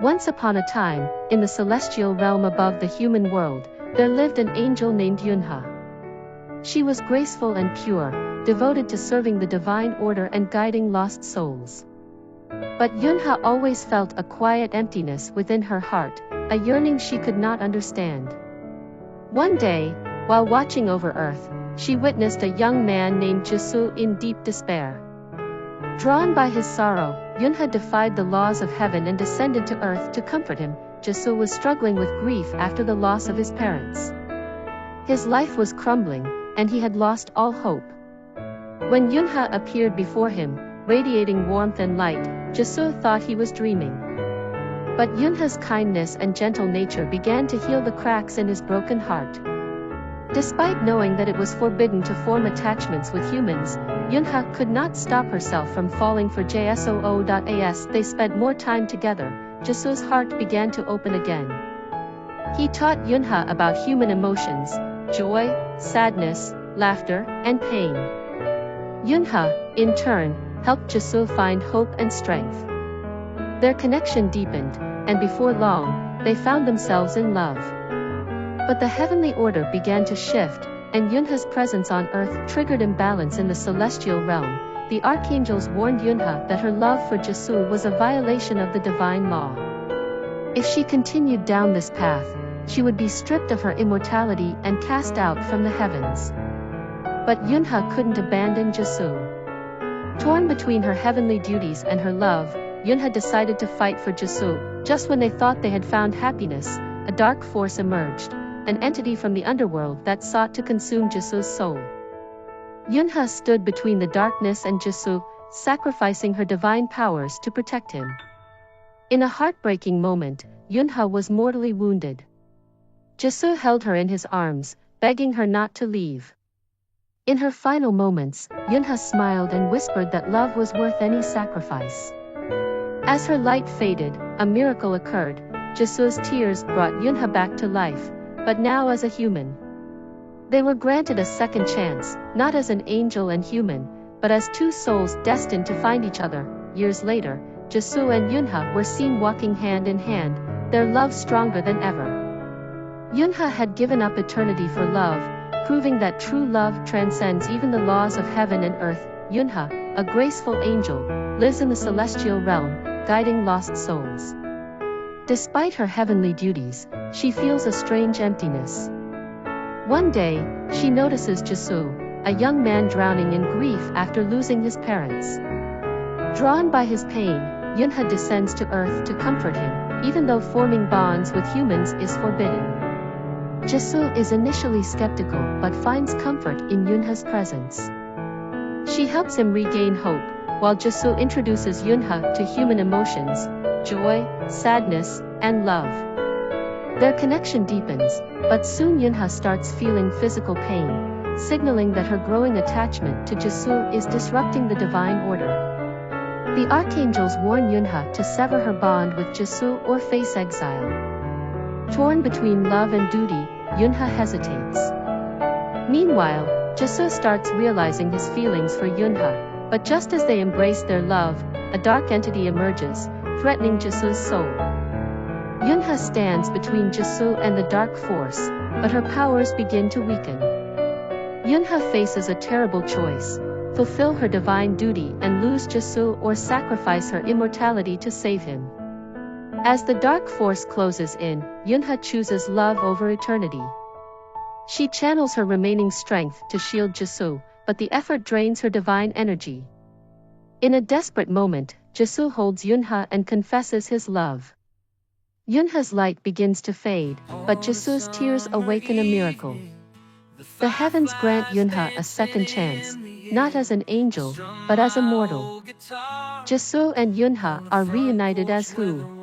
Once upon a time, in the celestial realm above the human world, there lived an angel named Yunha. She was graceful and pure, devoted to serving the divine order and guiding lost souls. But Yunha always felt a quiet emptiness within her heart, a yearning she could not understand. One day, while watching over Earth, she witnessed a young man named Jisoo in deep despair. Drawn by his sorrow, Yunha defied the laws of heaven and descended to Earth to comfort him. Jisoo was struggling with grief after the loss of his parents. His life was crumbling, and he had lost all hope. When Yunha appeared before him, radiating warmth and light, Jisoo thought he was dreaming. But Yunha's kindness and gentle nature began to heal the cracks in his broken heart. Despite knowing that it was forbidden to form attachments with humans, Yunha could not stop herself from falling for Jsoo. As they spent more time together, Jisoo's heart began to open again. He taught Yunha about human emotions, joy, sadness, laughter, and pain. Yunha, in turn, helped Jisoo find hope and strength. Their connection deepened, and before long, they found themselves in love. But the heavenly order began to shift, and Yunha's presence on Earth triggered imbalance in the celestial realm. The archangels warned Yunha that her love for Jisoo was a violation of the divine law. If she continued down this path, she would be stripped of her immortality and cast out from the heavens. But Yunha couldn't abandon Jisoo. Torn between her heavenly duties and her love, Yunha decided to fight for Jisoo. Just when they thought they had found happiness, a dark force emerged, an entity from the underworld that sought to consume Jisoo's soul. Yunha stood between the darkness and Jisoo, sacrificing her divine powers to protect him. In a heartbreaking moment, Yunha was mortally wounded. Jisoo held her in his arms, begging her not to leave. In her final moments, Yunha smiled and whispered that love was worth any sacrifice. As her light faded, a miracle occurred. Jisoo's tears brought Yunha back to life, but now as a human. They were granted a second chance, not as an angel and human, but as two souls destined to find each other. Years later, Jisoo and Yunha were seen walking hand in hand, their love stronger than ever. Yunha had given up eternity for love, proving that true love transcends even the laws of heaven and earth. Yunha, a graceful angel, lives in the celestial realm, guiding lost souls. Despite her heavenly duties, she feels a strange emptiness. One day, she notices Jisoo, a young man drowning in grief after losing his parents. Drawn by his pain, Yunha descends to Earth to comfort him, even though forming bonds with humans is forbidden. Jisoo is initially skeptical but finds comfort in Yunha's presence. She helps him regain hope, while Jisoo introduces Yunha to human emotions, joy, sadness, and love. Their connection deepens, but soon Yunha starts feeling physical pain, signaling that her growing attachment to Jisoo is disrupting the divine order. The archangels warn Yunha to sever her bond with Jisoo or face exile. Torn between love and duty, Yunha hesitates. Meanwhile, Jisoo starts realizing his feelings for Yunha, but just as they embrace their love, a dark entity emerges, threatening Jisoo's soul. Yunha stands between Jisoo and the dark force, but her powers begin to weaken. Yunha faces a terrible choice: fulfill her divine duty and lose Jisoo, or sacrifice her immortality to save him. As the dark force closes in, Yunha chooses love over eternity. She channels her remaining strength to shield Jisoo, but the effort drains her divine energy. In a desperate moment, Jisoo holds Yunha and confesses his love. Yunha's light begins to fade, but Jisoo's tears awaken a miracle. The heavens grant Yunha a second chance, not as an angel, but as a mortal. Jisoo and Yunha are reunited as who?